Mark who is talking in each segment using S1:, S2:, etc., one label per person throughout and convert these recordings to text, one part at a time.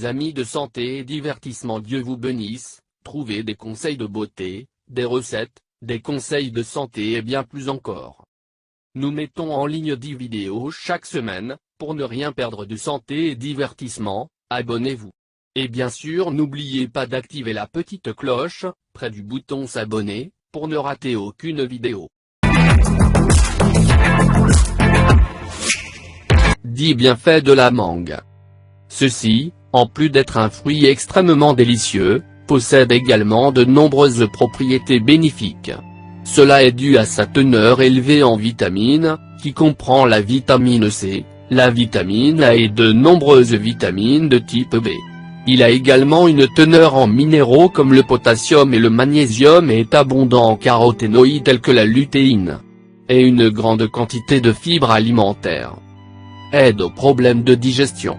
S1: chers amis de santé et divertissement, Dieu vous bénisse. Trouvez des conseils de beauté, des recettes, des conseils de santé et bien plus encore. Nous mettons en ligne 10 vidéos chaque semaine. Pour ne rien perdre de santé et divertissement, abonnez-vous. Et bien sûr n'oubliez pas d'activer la petite cloche, près du bouton s'abonner, pour ne rater aucune vidéo. 10 bienfaits de la mangue. Ceci, en plus d'être un fruit extrêmement délicieux, possède également de nombreuses propriétés bénéfiques. Cela est dû à sa teneur élevée en vitamines, qui comprend la vitamine C, la vitamine A et de nombreuses vitamines de type B. Il a également une teneur en minéraux comme le potassium et le magnésium et est abondant en caroténoïdes tels que la lutéine. Et une grande quantité de fibres alimentaires. Aide aux problèmes de digestion.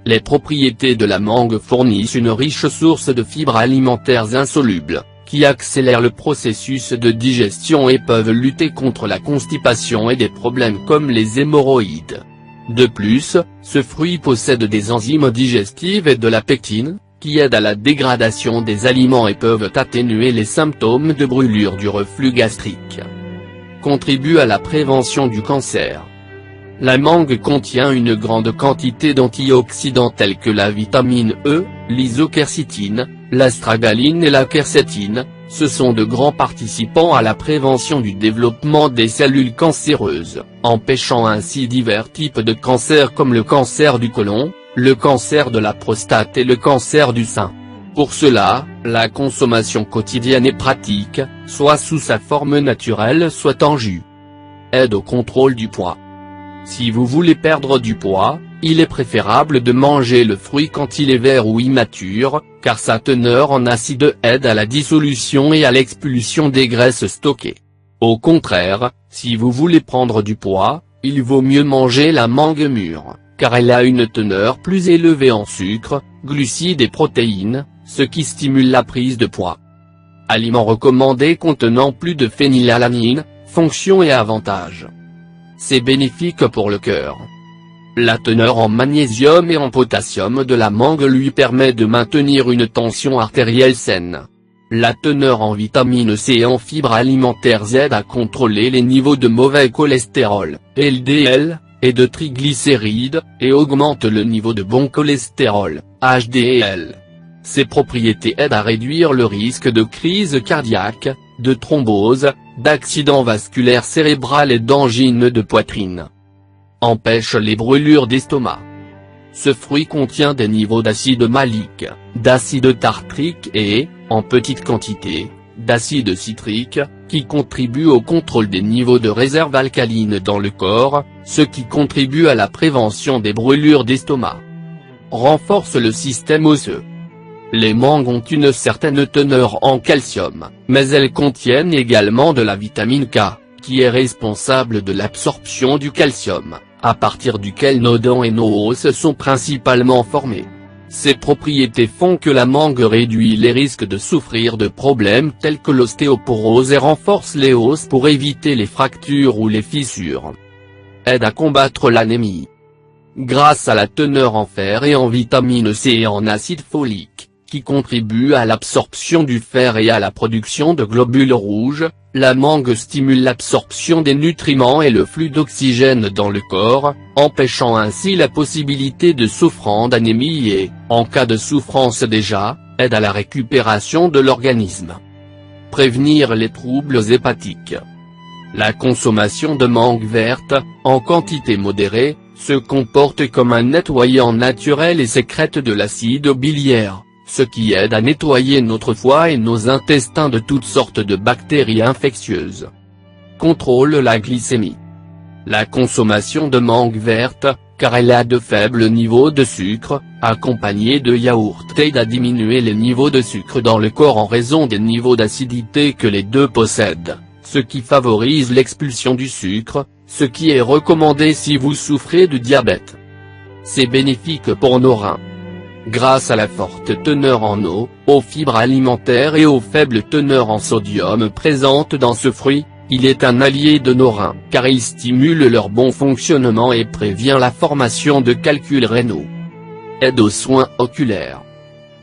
S1: Les propriétés de la mangue fournissent une riche source de fibres alimentaires insolubles, qui accélèrent le processus de digestion et peuvent lutter contre la constipation et des problèmes comme les hémorroïdes. De plus, ce fruit possède des enzymes digestives et de la pectine, qui aident à la dégradation des aliments et peuvent atténuer les symptômes de brûlure du reflux gastrique. Contribue à la prévention du cancer. La mangue contient une grande quantité d'antioxydants tels que la vitamine E, l'isoquercétine, l'astragaline et la quercétine. Ce sont de grands participants à la prévention du développement des cellules cancéreuses, empêchant ainsi divers types de cancers comme le cancer du côlon, le cancer de la prostate et le cancer du sein. Pour cela, la consommation quotidienne est pratique, soit sous sa forme naturelle soit en jus. Aide au contrôle du poids. Si vous voulez perdre du poids, il est préférable de manger le fruit quand il est vert ou immature, car sa teneur en acide aide à la dissolution et à l'expulsion des graisses stockées. Au contraire, si vous voulez prendre du poids, il vaut mieux manger la mangue mûre, car elle a une teneur plus élevée en sucre, glucides et protéines, ce qui stimule la prise de poids. Aliment recommandé contenant plus de phénylalanine, fonctions et avantages. C'est bénéfique pour le cœur. La teneur en magnésium et en potassium de la mangue lui permet de maintenir une tension artérielle saine. La teneur en vitamine C et en fibres alimentaires aide à contrôler les niveaux de mauvais cholestérol, LDL, et de triglycérides, et augmente le niveau de bon cholestérol, HDL. Ces propriétés aident à réduire le risque de crise cardiaque, de thrombose, d'accident vasculaire cérébral et d'angine de poitrine. Empêche les brûlures d'estomac. Ce fruit contient des niveaux d'acide malique, d'acide tartrique et, en petite quantité, d'acide citrique, qui contribuent au contrôle des niveaux de réserve alcaline dans le corps, ce qui contribue à la prévention des brûlures d'estomac. Renforce le système osseux. Les mangues ont une certaine teneur en calcium, mais elles contiennent également de la vitamine K, qui est responsable de l'absorption du calcium, à partir duquel nos dents et nos os sont principalement formés. Ces propriétés font que la mangue réduit les risques de souffrir de problèmes tels que l'ostéoporose et renforce les os pour éviter les fractures ou les fissures. Aide à combattre l'anémie. Grâce à la teneur en fer et en vitamine C et en acide folique, qui contribue à l'absorption du fer et à la production de globules rouges, la mangue stimule l'absorption des nutriments et le flux d'oxygène dans le corps, empêchant ainsi la possibilité de souffrance d'anémie et, en cas de souffrance déjà, aide à la récupération de l'organisme. Prévenir les troubles hépatiques. La consommation de mangue verte, en quantité modérée, se comporte comme un nettoyant naturel et sécrète de l'acide biliaire, ce qui aide à nettoyer notre foie et nos intestins de toutes sortes de bactéries infectieuses. Contrôle la glycémie. La consommation de mangue verte, car elle a de faibles niveaux de sucre, accompagnée de yaourt aide à diminuer les niveaux de sucre dans le corps en raison des niveaux d'acidité que les deux possèdent, ce qui favorise l'expulsion du sucre, ce qui est recommandé si vous souffrez de diabète. C'est bénéfique pour nos reins. Grâce à la forte teneur en eau, aux fibres alimentaires et aux faibles teneurs en sodium présentes dans ce fruit, il est un allié de nos reins car il stimule leur bon fonctionnement et prévient la formation de calculs rénaux. aide aux soins oculaires.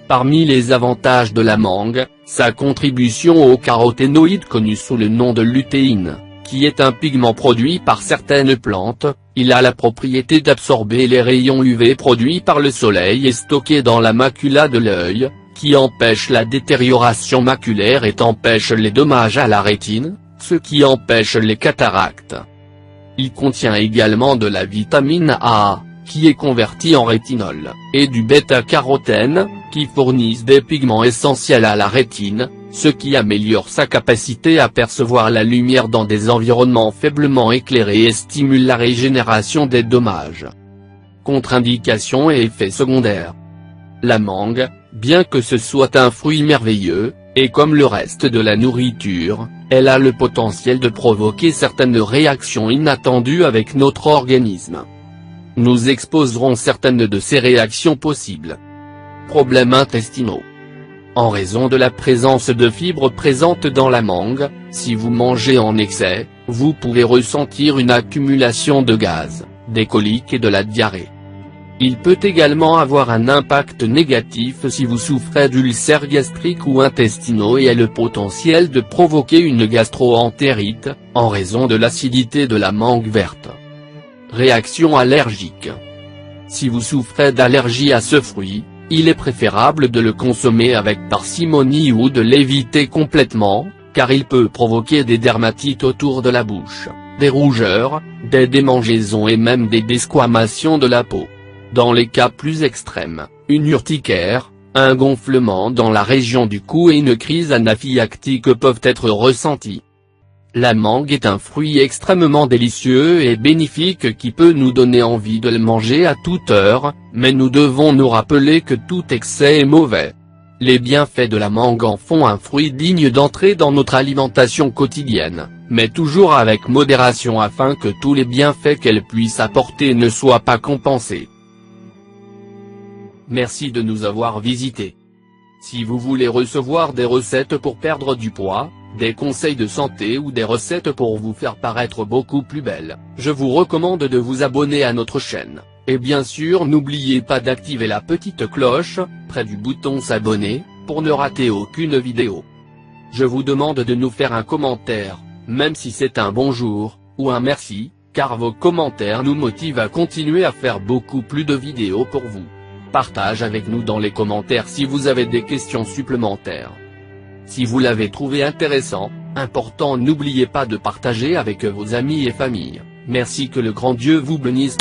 S1: Parmi les avantages de la mangue, sa contribution aux caroténoïdes connu sous le nom de lutéine, qui est un pigment produit par certaines plantes. Il a la propriété d'absorber les rayons UV produits par le soleil et stockés dans la macula de l'œil, qui empêche la détérioration maculaire et empêche les dommages à la rétine, ce qui empêche les cataractes. Il contient également de la vitamine A, qui est convertie en rétinol, et du bêta-carotène, qui fournissent des pigments essentiels à la rétine, ce qui améliore sa capacité à percevoir la lumière dans des environnements faiblement éclairés et stimule la régénération des dommages. Contre-indications et effets secondaires. La mangue, bien que ce soit un fruit merveilleux, et comme le reste de la nourriture, elle a le potentiel de provoquer certaines réactions inattendues avec notre organisme. Nous exposerons certaines de ces réactions possibles. Problèmes intestinaux. En raison de la présence de fibres présentes dans la mangue, si vous mangez en excès, vous pouvez ressentir une accumulation de gaz, des coliques et de la diarrhée. Il peut également avoir un impact négatif si vous souffrez d'ulcères gastriques ou intestinaux et a le potentiel de provoquer une gastro-entérite, en raison de l'acidité de la mangue verte. Réaction allergique. Si vous souffrez d'allergie à ce fruit, il est préférable de le consommer avec parcimonie ou de l'éviter complètement, car il peut provoquer des dermatites autour de la bouche, des rougeurs, des démangeaisons et même des desquamations de la peau. Dans les cas plus extrêmes, une urticaire, un gonflement dans la région du cou et une crise anaphylactique peuvent être ressentis. La mangue est un fruit extrêmement délicieux et bénéfique qui peut nous donner envie de le manger à toute heure, mais nous devons nous rappeler que tout excès est mauvais. Les bienfaits de la mangue en font un fruit digne d'entrer dans notre alimentation quotidienne, mais toujours avec modération afin que tous les bienfaits qu'elle puisse apporter ne soient pas compensés. Merci de nous avoir visités. Si vous voulez recevoir des recettes pour perdre du poids, des conseils de santé ou des recettes pour vous faire paraître beaucoup plus belle, je vous recommande de vous abonner à notre chaîne, et bien sûr n'oubliez pas d'activer la petite cloche, près du bouton s'abonner, pour ne rater aucune vidéo. Je vous demande de nous faire un commentaire, même si c'est un bonjour, ou un merci, car vos commentaires nous motivent à continuer à faire beaucoup plus de vidéos pour vous. Partage avec nous dans les commentaires si vous avez des questions supplémentaires. Si vous l'avez trouvé intéressant, important, n'oubliez pas de partager avec vos amis et familles. Merci, que le grand Dieu vous bénisse.